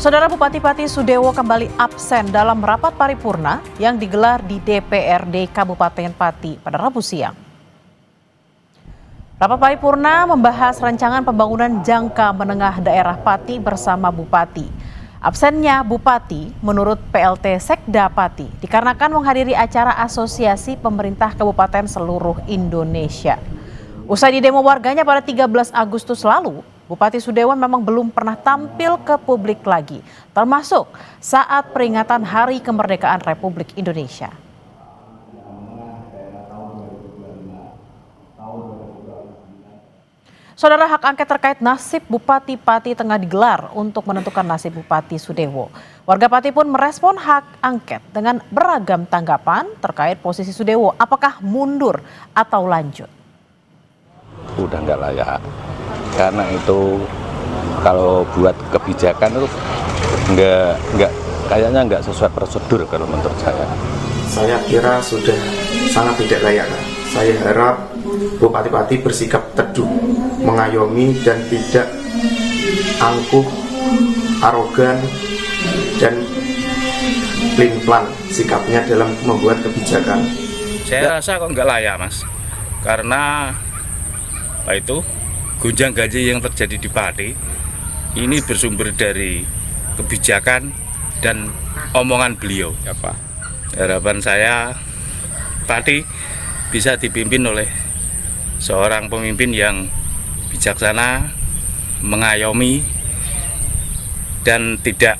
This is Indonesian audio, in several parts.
Saudara Bupati Pati Sudewo kembali absen dalam rapat paripurna yang digelar di DPRD Kabupaten Pati pada Rabu siang. Rapat paripurna membahas rancangan pembangunan jangka menengah daerah Pati bersama Bupati. Absennya Bupati menurut PLT Sekda Pati dikarenakan menghadiri acara Asosiasi Pemerintah Kabupaten seluruh Indonesia. Usai didemo warganya pada 13 Agustus lalu, Bupati Sudewo memang belum pernah tampil ke publik lagi, termasuk saat peringatan Hari Kemerdekaan Republik Indonesia. Saudara, hak angket terkait nasib Bupati Pati tengah digelar untuk menentukan nasib Bupati Sudewo. Warga Pati pun merespon hak angket dengan beragam tanggapan terkait posisi Sudewo, apakah mundur atau lanjut. Udah nggak layak, karena itu kalau buat kebijakan itu kayaknya nggak sesuai prosedur kalau menurut saya. Saya kira sudah sangat tidak layak. Saya harap Bupati Pati bersikap teduh, mengayomi dan tidak angkuh, arogan dan pelin-pelan sikapnya dalam membuat kebijakan. Saya rasa kok nggak layak, Mas, karena gonjang-ganjing yang terjadi di Pati ini bersumber dari kebijakan dan omongan beliau. Harapan saya Pati bisa dipimpin oleh seorang pemimpin yang bijaksana, mengayomi, dan tidak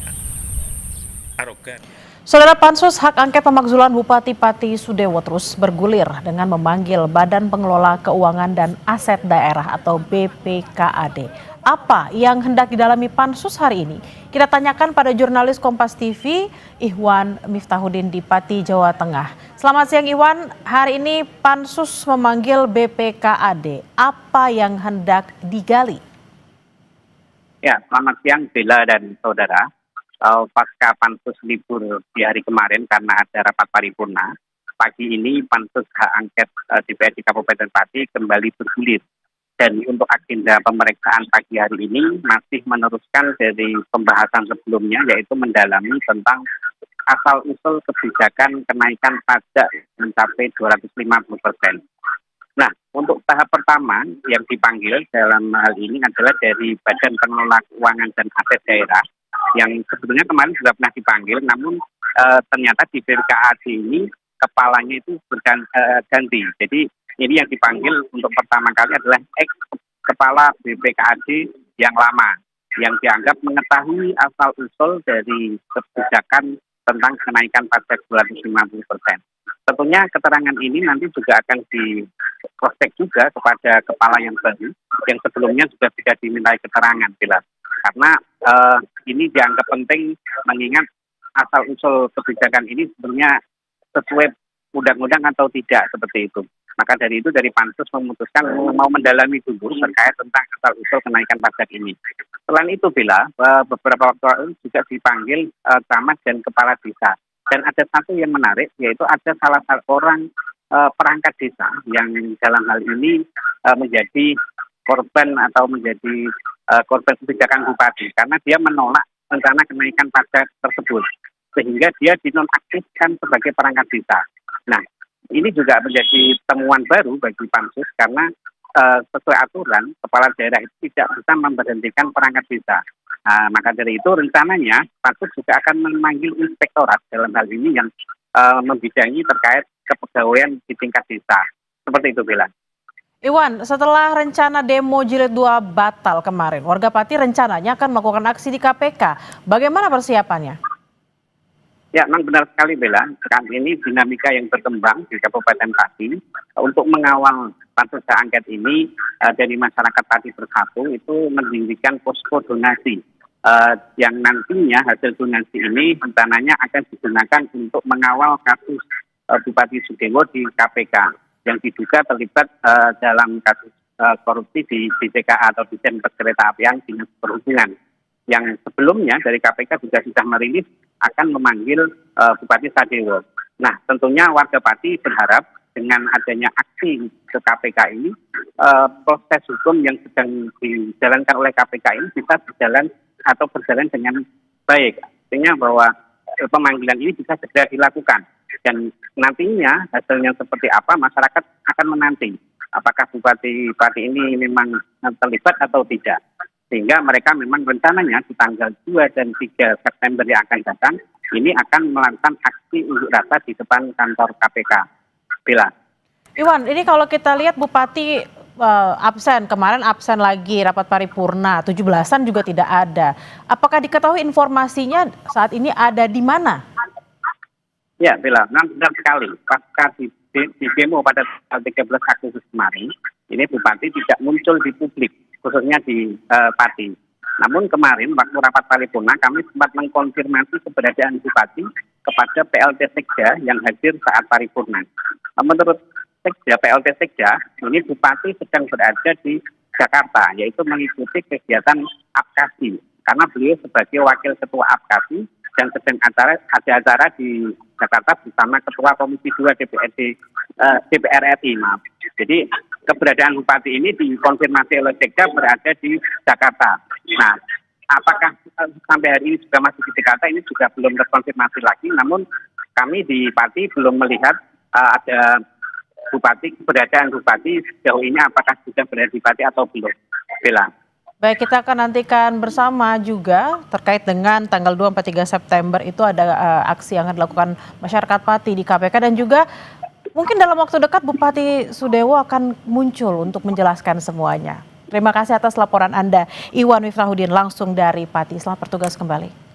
arogan. Saudara, Pansus Hak Angket Pemakzulan Bupati Pati Sudewo terus bergulir dengan memanggil Badan Pengelola Keuangan dan Aset Daerah atau BPKAD. Apa yang hendak didalami Pansus hari ini? Kita tanyakan pada jurnalis Kompas TV, Ihwan Miftahudin di Pati, Jawa Tengah. Selamat siang Ihwan, hari ini Pansus memanggil BPKAD. Apa yang hendak digali? Ya, selamat siang Bella dan saudara. Pasca Pansus libur di hari kemarin karena ada rapat paripurna, pagi ini Pansus Hak Angket DPRD Kabupaten Pati kembali bergulir. Dan untuk agenda pemeriksaan pagi hari ini masih meneruskan dari pembahasan sebelumnya, yaitu mendalami tentang asal-usul kebijakan kenaikan pajak mencapai 250%. Nah, untuk tahap pertama yang dipanggil dalam hal ini adalah dari Badan Pengelola Keuangan dan Aset Daerah, yang sebetulnya kemarin juga pernah dipanggil, namun ternyata di BPKAD ini kepalanya itu berganti. Jadi ini yang dipanggil untuk pertama kali adalah ex-kepala BPKAD yang lama, yang dianggap mengetahui asal-usul dari kebijakan tentang kenaikan pajak 250%. Tentunya keterangan ini nanti juga akan di cross-check juga kepada kepala yang baru, yang sebelumnya juga tidak dimintai keterangan, jelas. Karena ini dianggap penting mengingat asal-usul kebijakan ini sebenarnya sesuai undang-undang atau tidak, seperti itu. Maka dari itu dari Pansus memutuskan mau mendalami dulu terkait tentang asal-usul kenaikan pajak ini. Selain itu Bella, beberapa waktu lalu juga dipanggil camat dan kepala desa. Dan ada satu yang menarik, yaitu ada salah satu orang perangkat desa yang dalam hal ini menjadi korban atau menjadi korban kebijakan bupati karena dia menolak rencana kenaikan pajak tersebut sehingga dia dinonaktifkan sebagai perangkat desa. Nah, ini juga menjadi temuan baru bagi Pansus karena sesuai aturan kepala daerah itu tidak bisa memberhentikan perangkat desa. Maka dari itu rencananya Pansus juga akan memanggil inspektorat dalam hal ini yang membidangi terkait kepegawaian di tingkat desa. Seperti itu, Bella. Iwan, setelah rencana demo jilid 2 batal kemarin, warga Pati rencananya akan melakukan aksi di KPK. Bagaimana persiapannya? Ya, memang benar sekali Bella. Saat ini dinamika yang berkembang di Kabupaten Pati untuk mengawal Pansus Hak Angket ini dari masyarakat Pati Bersatu itu mendirikan posko donasi yang nantinya hasil donasi ini rencananya akan digunakan untuk mengawal kasus Bupati Sudewo di KPK yang diduga terlibat dalam kasus korupsi di DPKA atau Ditjen Perkereta Apian Dinas Perhubungan. Yang sebelumnya dari KPK juga sudah merilis akan memanggil Bupati Sudewo. Nah, tentunya warga Pati berharap dengan adanya aksi ke KPK ini, proses hukum yang sedang dijalankan oleh KPK ini bisa berjalan atau berjalan dengan baik. Artinya bahwa pemanggilan ini bisa segera dilakukan. Dan nantinya hasilnya seperti apa, masyarakat akan menanti. Apakah bupati-bupati ini memang terlibat atau tidak. Sehingga mereka memang rencananya di tanggal 2 dan 3 September yang akan datang, ini akan melakukan aksi unjuk rasa di depan kantor KPK. Bella. Iwan, ini kalau kita lihat Bupati absen, kemarin absen lagi rapat paripurna, 17-an juga tidak ada. Apakah diketahui informasinya saat ini ada di mana? Ya, Bella, benar sekali. Pasca di demo pada tanggal 13 Agustus kemarin, ini Bupati tidak muncul di publik, khususnya di Pati. Namun kemarin waktu rapat paripurna kami sempat mengkonfirmasi keberadaan Bupati kepada PLT Sekda yang hadir saat paripurna. Menurut Sekda, PLT Sekda, ini Bupati sedang berada di Jakarta, yaitu mengikuti kegiatan APKASI. Karena beliau sebagai wakil ketua APKASI dan sedang ada acara di Jakarta bersama Ketua Komisi 2 DPR RI. Jadi keberadaan Bupati ini dikonfirmasi oleh Sekda berada di Jakarta. Nah, apakah sampai hari ini juga masih di Jakarta, ini juga belum terkonfirmasi lagi. Namun kami di Pati belum melihat ada Bupati, keberadaan Bupati sejauh ini apakah sudah berada di Pati atau belum. Bella. Baik, kita akan nantikan bersama juga terkait dengan tanggal 2-3 September itu ada aksi yang akan dilakukan masyarakat Pati di KPK dan juga mungkin dalam waktu dekat Bupati Sudewo akan muncul untuk menjelaskan semuanya. Terima kasih atas laporan Anda, Iwan Miftahudin langsung dari Pati. Selamat bertugas kembali.